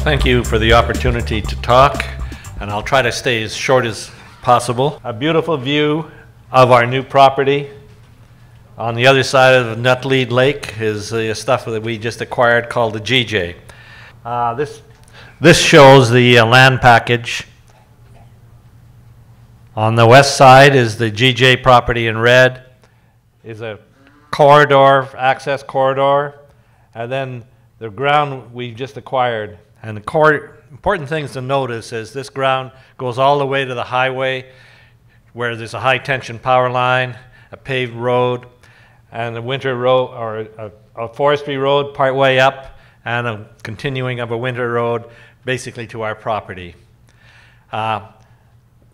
Thank you for the opportunity to talk, and I'll try to stay as short as possible. A beautiful view of our new property. On the other side of Netolitzky Lake is the stuff that we just acquired called the GJ. This shows the land package. On the west side is the GJ property in red, is a corridor, access corridor, and then the ground we just acquired. And the important things to notice is this ground goes all the way to the highway where there's a high tension power line, a paved road, and a winter road, or a forestry road part way up, and a continuing of a winter road basically to our property.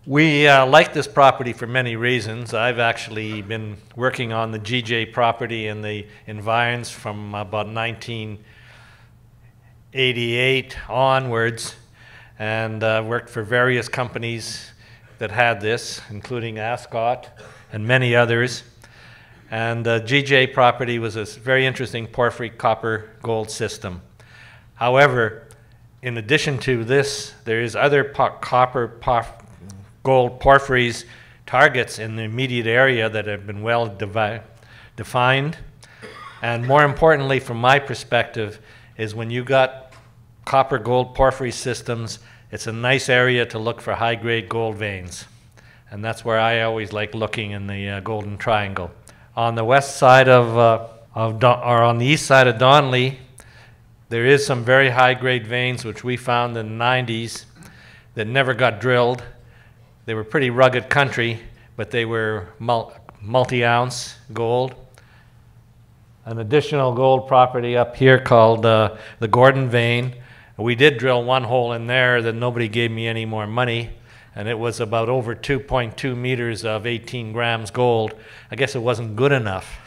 We like this property for many reasons. I've actually been working on the GJ property in the environs from about 1988 onwards, and worked for various companies that had this, including Ascot and many others. And GJ property was a very interesting porphyry copper gold system. However, in addition to this, there is other copper gold porphyries targets in the immediate area that have been well defined. And more importantly, from my perspective, is when you got copper gold porphyry systems, it's a nice area to look for high-grade gold veins. And that's where I always like looking in the Golden Triangle. On the west side or on the east side of Donnelly, there is some very high-grade veins which we found in the 90s that never got drilled. They were pretty rugged country, but they were multi-ounce gold. An additional gold property up here called the Gordon vein. We did drill one hole in there that nobody gave me any more money, and it was about over 2.2 meters of 18 grams gold. I guess it wasn't good enough.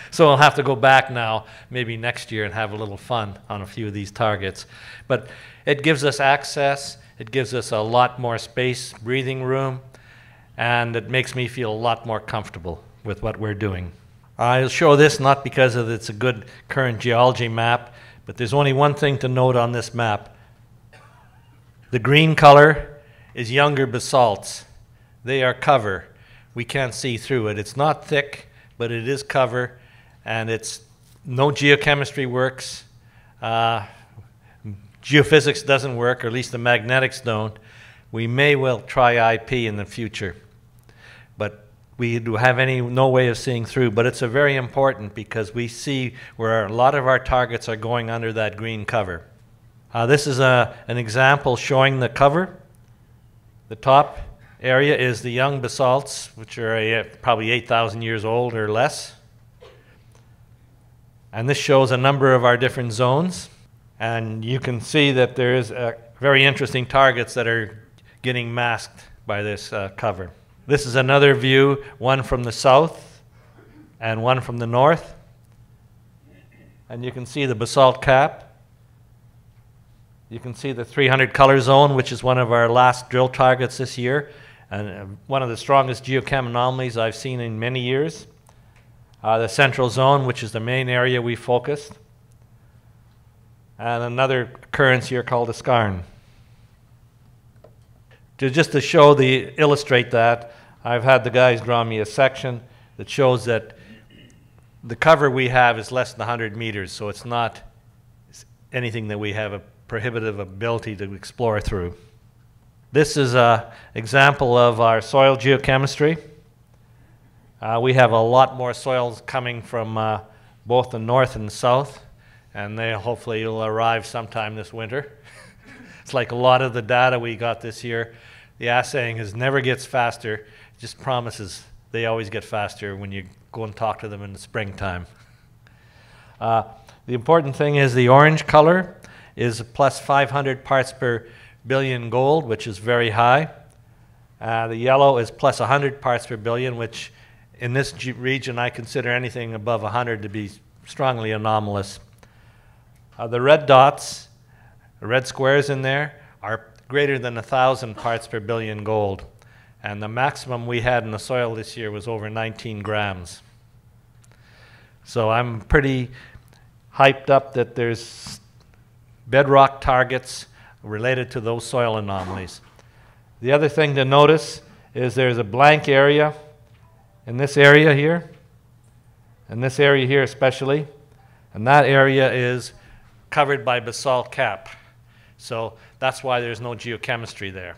So I'll have to go back now, maybe next year, and have a little fun on a few of these targets. But it gives us access, it gives us a lot more space, breathing room, and it makes me feel a lot more comfortable with what we're doing. I'll show this not because it's a good current geology map, but there's only one thing to note on this map. The green color is younger basalts. They are cover. We can't see through it. It's not thick, but it is cover, and it's no geochemistry works. Geophysics doesn't work, or at least the magnetics don't. We may well try IP in the future, but we do have no way of seeing through. But it's a very important because we see where a lot of our targets are going under that green cover. This is an example showing the cover. The top area is the young basalts, which are probably 8,000 years old or less. And this shows a number of our different zones. And you can see that there is very interesting targets that are getting masked by this cover. This is another view, one from the south and one from the north. And you can see the basalt cap. You can see the 300 color zone, which is one of our last drill targets this year, and one of the strongest geochem anomalies I've seen in many years. The central zone, which is the main area we focused. And another occurrence here called the skarn. Just to illustrate that, I've had the guys draw me a section that shows that the cover we have is less than 100 meters, so it's not anything that we have a prohibitive ability to explore through. This is an example of our soil geochemistry. We have a lot more soils coming from both the north and the south, and they hopefully will arrive sometime this winter. It's like a lot of the data we got this year. The assaying never gets faster, it just promises they always get faster when you go and talk to them in the springtime. The important thing is the orange color is plus 500 parts per billion gold, which is very high. The yellow is plus 100 parts per billion, which in this region I consider anything above 100 to be strongly anomalous. The red dots, the red squares in there, are greater than 1,000 parts per billion gold. And the maximum we had in the soil this year was over 19 grams. So I'm pretty hyped up that there's bedrock targets related to those soil anomalies. The other thing to notice is there's a blank area in this area here, and this area here especially, and that area is covered by basalt cap. So that's why there's no geochemistry there.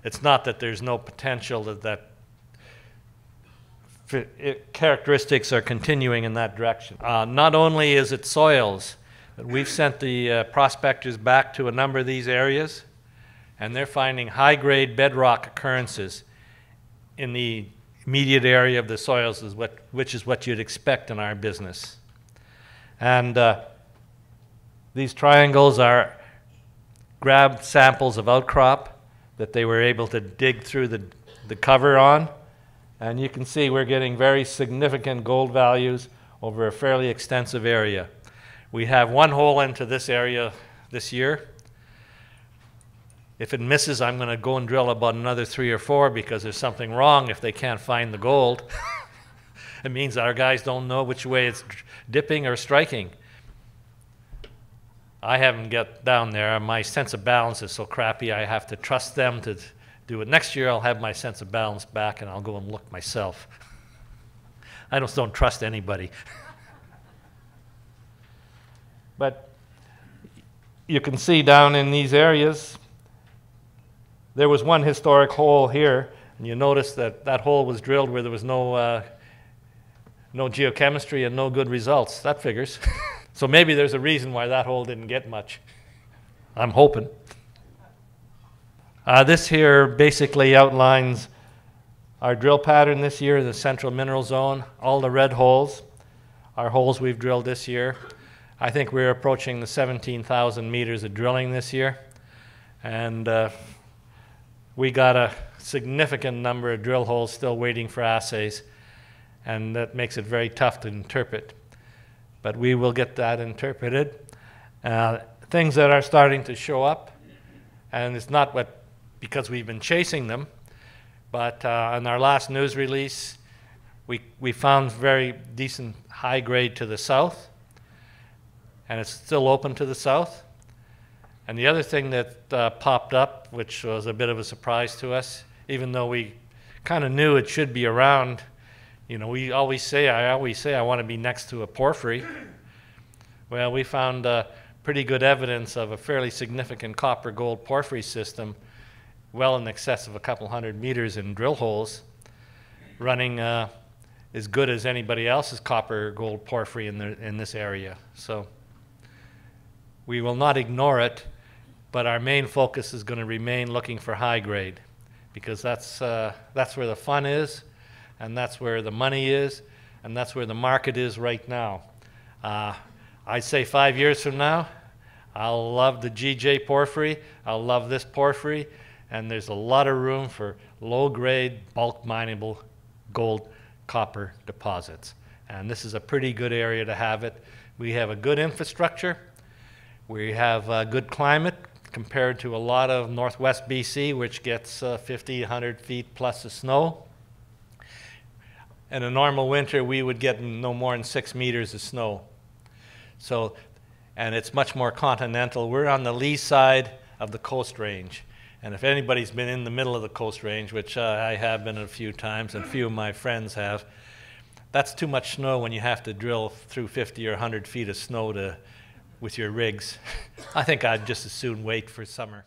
It's not that there's no potential that characteristics are continuing in that direction. Not only is it soils, but we've sent the prospectors back to a number of these areas, and they're finding high-grade bedrock occurrences in the immediate area of the soils, which is what you'd expect in our business. And these triangles are grab samples of outcrop that they were able to dig through the cover on. And you can see we're getting very significant gold values over a fairly extensive area. We have one hole into this area this year. If it misses, I'm going to go and drill about another 3 or 4 because there's something wrong if they can't find the gold. It means our guys don't know which way it's dipping or striking. I haven't got down there. My sense of balance is so crappy I have to trust them to do it. Next year I'll have my sense of balance back and I'll go and look myself. I just don't trust anybody. But you can see down in these areas, there was one historic hole here, and you notice that that hole was drilled where there was no geochemistry and no good results. That figures. So maybe there's a reason why that hole didn't get much. I'm hoping. This here basically outlines our drill pattern this year in the central mineral zone. All the red holes are holes we've drilled this year. I think we're approaching the 17,000 meters of drilling this year. And we got a significant number of drill holes still waiting for assays. And that makes it very tough to interpret. But we will get that interpreted. Things that are starting to show up, and it's not because we've been chasing them, but in our last news release, we found very decent high grade to the south, and it's still open to the south. And the other thing that popped up, which was a bit of a surprise to us, even though we kind of knew it should be around, you know, I always say I want to be next to a porphyry. Well, we found pretty good evidence of a fairly significant copper-gold porphyry system, well in excess of a couple hundred meters in drill holes, running as good as anybody else's copper-gold porphyry in this area. So we will not ignore it, but our main focus is going to remain looking for high grade, because that's where the fun is, and that's where the money is, and that's where the market is right now. I'd say 5 years from now, I'll love the GJ porphyry, I'll love this porphyry, and there's a lot of room for low-grade, bulk mineable gold, copper deposits. And this is a pretty good area to have it. We have a good infrastructure. We have a good climate compared to a lot of northwest BC, which gets 50, 100 feet plus of snow. In a normal winter, we would get no more than 6 meters of snow. So, and it's much more continental. We're on the lee side of the Coast Range. And if anybody's been in the middle of the Coast Range, which I have been a few times, and a few of my friends have, that's too much snow when you have to drill through 50 or 100 feet of snow with your rigs. I think I'd just as soon wait for summer.